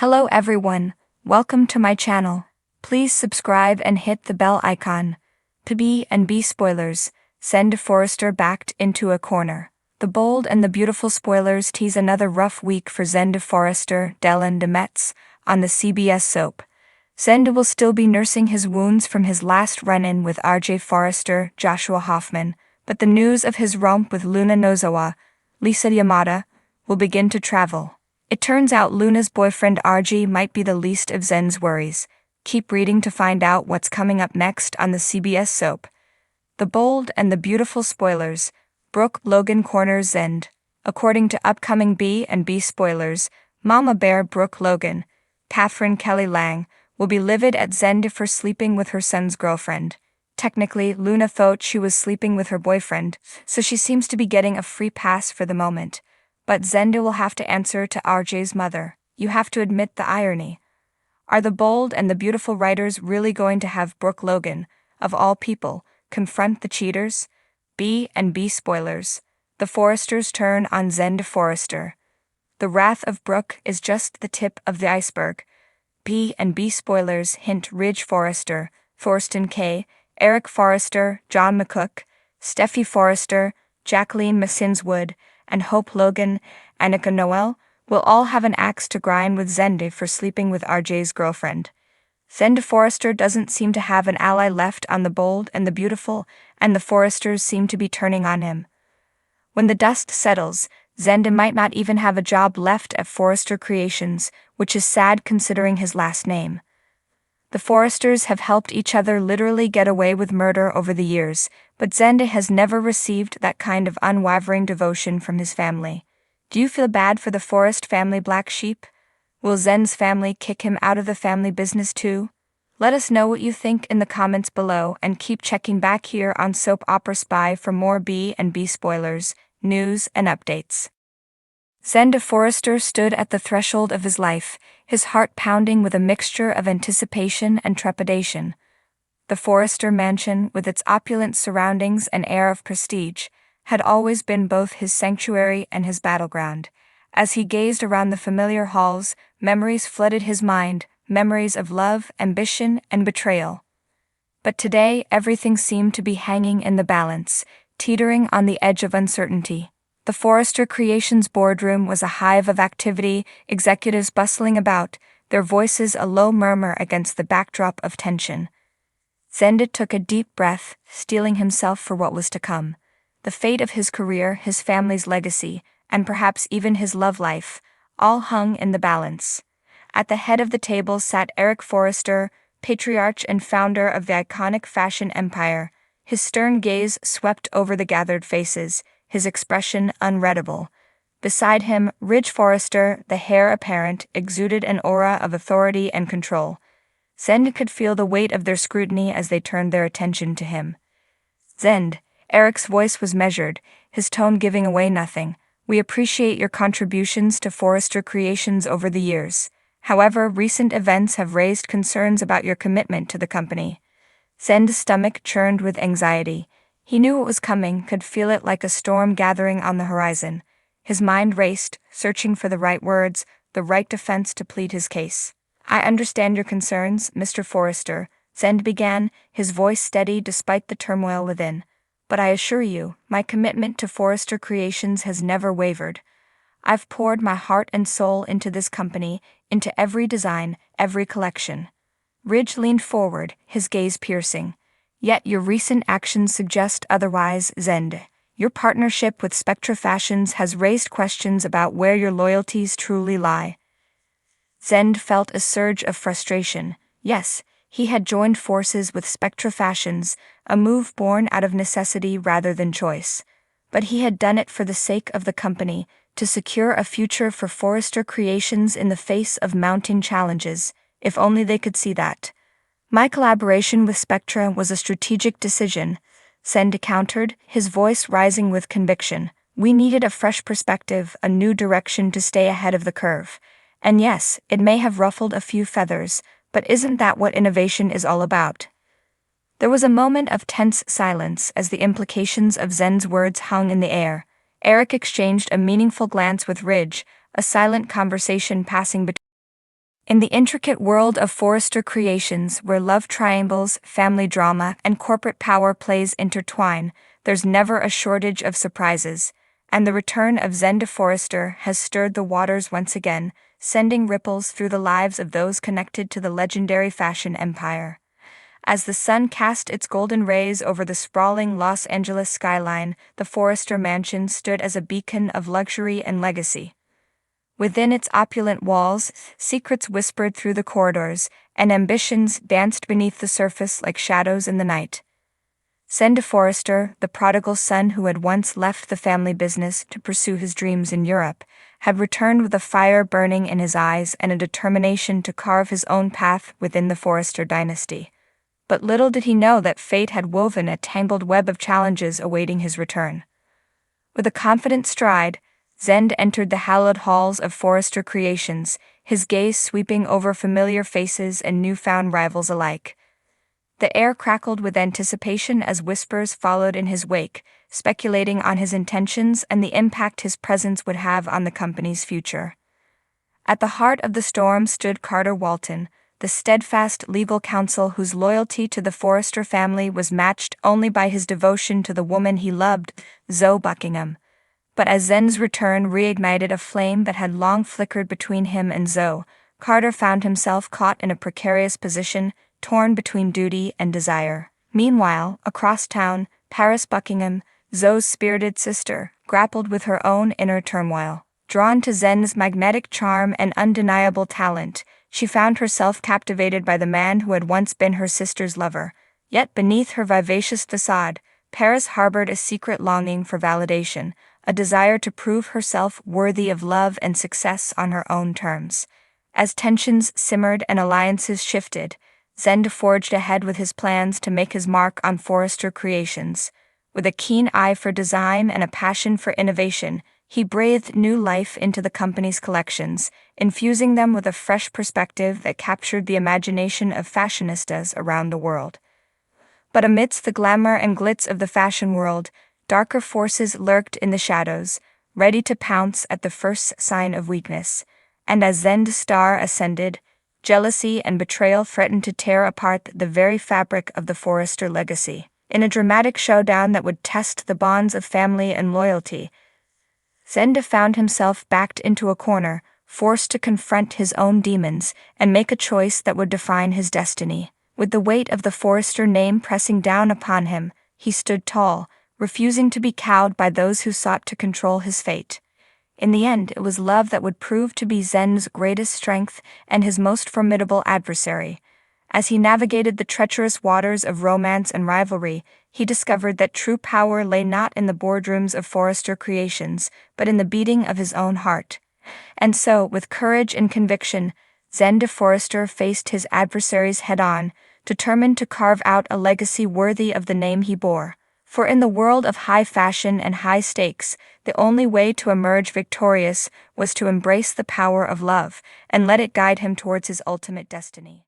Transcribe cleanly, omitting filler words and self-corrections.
Hello everyone, welcome to my channel. Please subscribe and hit the bell icon. To B&B spoilers, Zende Forrester backed into a corner. The bold and the beautiful spoilers tease another rough week for Zende Forrester, Dylan Demetz, on the CBS soap. Zende will still be nursing his wounds from his last run-in with RJ Forrester, Joshua Hoffman, but the news of his romp with Luna Nozawa, Lisa Yamada, will begin to travel. It turns out Luna's boyfriend RJ might be the least of Zen's worries. Keep reading to find out what's coming up next on the CBS soap. The bold and the beautiful spoilers, Brooke Logan corners Zende. According to upcoming B&B spoilers, Mama Bear Brooke Logan, Catherine Kelly Lang, will be livid at Zende for sleeping with her son's girlfriend. Technically, Luna thought she was sleeping with her boyfriend, so she seems to be getting a free pass for the moment. But Zende will have to answer to RJ's mother. You have to admit the irony. Are the bold and the beautiful writers really going to have Brooke Logan, of all people, confront the cheaters? B&B spoilers. The Forresters turn on Zende Forrester. The wrath of Brooke is just the tip of the iceberg. B&B spoilers hint Ridge Forrester, Thorsten K., Eric Forrester, John McCook, Steffi Forrester, Jacqueline Massinswood, and Hope Logan, Annika Noel, will all have an axe to grind with Zende for sleeping with RJ's girlfriend. Zende Forrester doesn't seem to have an ally left on the bold and the beautiful, and the Forresters seem to be turning on him. When the dust settles, Zende might not even have a job left at Forrester Creations, which is sad considering his last name. The Forresters have helped each other literally get away with murder over the years, but Zende has never received that kind of unwavering devotion from his family. Do you feel bad for the Forrest family black sheep? Will Zen's family kick him out of the family business too? Let us know what you think in the comments below and keep checking back here on Soap Opera Spy for more B&B spoilers, news, and updates. Zende Forrester stood at the threshold of his life, his heart pounding with a mixture of anticipation and trepidation. The Forrester mansion, with its opulent surroundings and air of prestige, had always been both his sanctuary and his battleground. As he gazed around the familiar halls, memories flooded his mind, memories of love, ambition, and betrayal. But today, everything seemed to be hanging in the balance, teetering on the edge of uncertainty. The Forrester Creations boardroom was a hive of activity, executives bustling about, their voices a low murmur against the backdrop of tension. Zende took a deep breath, steeling himself for what was to come. The fate of his career, his family's legacy, and perhaps even his love life, all hung in the balance. At the head of the table sat Eric Forrester, patriarch and founder of the iconic fashion empire. His stern gaze swept over the gathered faces, his expression unreadable. Beside him, Ridge Forrester, the heir apparent, exuded an aura of authority and control. Zende could feel the weight of their scrutiny as they turned their attention to him. Zende, Eric's voice was measured, his tone giving away nothing. We appreciate your contributions to Forrester Creations over the years. However, recent events have raised concerns about your commitment to the company. Zende's stomach churned with anxiety. He knew what was coming, could feel it like a storm gathering on the horizon. His mind raced, searching for the right words, the right defense to plead his case. I understand your concerns, Mr. Forrester, Zende began, his voice steady despite the turmoil within. But I assure you, my commitment to Forrester Creations has never wavered. I've poured my heart and soul into this company, into every design, every collection. Ridge leaned forward, his gaze piercing. Yet your recent actions suggest otherwise, Zende. Your partnership with Spectra Fashions has raised questions about where your loyalties truly lie. Zende felt a surge of frustration. Yes, he had joined forces with Spectra Fashions, a move born out of necessity rather than choice. But he had done it for the sake of the company, to secure a future for Forrester Creations in the face of mounting challenges, if only they could see that. My collaboration with Spectra was a strategic decision, Zende countered, his voice rising with conviction. We needed a fresh perspective, a new direction to stay ahead of the curve. And yes, it may have ruffled a few feathers, but isn't that what innovation is all about? There was a moment of tense silence as the implications of Zende's words hung in the air. Eric exchanged a meaningful glance with Ridge, a silent conversation passing between In the intricate world of Forrester Creations, where love triangles, family drama, and corporate power plays intertwine, there's never a shortage of surprises, and the return of Zende Forrester has stirred the waters once again, sending ripples through the lives of those connected to the legendary fashion empire. As the sun cast its golden rays over the sprawling Los Angeles skyline, the Forrester mansion stood as a beacon of luxury and legacy. Within its opulent walls, secrets whispered through the corridors, and ambitions danced beneath the surface like shadows in the night. Zende Forrester, the prodigal son who had once left the family business to pursue his dreams in Europe, had returned with a fire burning in his eyes and a determination to carve his own path within the Forrester dynasty. But little did he know that fate had woven a tangled web of challenges awaiting his return. With a confident stride, Zende entered the hallowed halls of Forrester Creations, his gaze sweeping over familiar faces and newfound rivals alike. The air crackled with anticipation as whispers followed in his wake, speculating on his intentions and the impact his presence would have on the company's future. At the heart of the storm stood Carter Walton, the steadfast legal counsel whose loyalty to the Forrester family was matched only by his devotion to the woman he loved, Zoe Buckingham. But as Zende's return reignited a flame that had long flickered between him and Zoe, Carter found himself caught in a precarious position, torn between duty and desire. Meanwhile, across town, Paris Buckingham, Zoe's spirited sister, grappled with her own inner turmoil. Drawn to Zende's magnetic charm and undeniable talent, she found herself captivated by the man who had once been her sister's lover. Yet beneath her vivacious facade, Paris harbored a secret longing for validation, a desire to prove herself worthy of love and success on her own terms. As tensions simmered and alliances shifted, Zende forged ahead with his plans to make his mark on Forrester Creations. With a keen eye for design and a passion for innovation, he breathed new life into the company's collections, infusing them with a fresh perspective that captured the imagination of fashionistas around the world. But amidst the glamour and glitz of the fashion world, darker forces lurked in the shadows, ready to pounce at the first sign of weakness. And as Zende's star ascended, jealousy and betrayal threatened to tear apart the very fabric of the Forrester legacy. In a dramatic showdown that would test the bonds of family and loyalty, Zende found himself backed into a corner, forced to confront his own demons and make a choice that would define his destiny. With the weight of the Forrester name pressing down upon him, he stood tall, refusing to be cowed by those who sought to control his fate. In the end, it was love that would prove to be Zende's greatest strength and his most formidable adversary. As he navigated the treacherous waters of romance and rivalry, he discovered that true power lay not in the boardrooms of Forrester Creations, but in the beating of his own heart. And so, with courage and conviction, Zende Forrester faced his adversaries head-on, determined to carve out a legacy worthy of the name he bore. For in the world of high fashion and high stakes, the only way to emerge victorious was to embrace the power of love and let it guide him towards his ultimate destiny.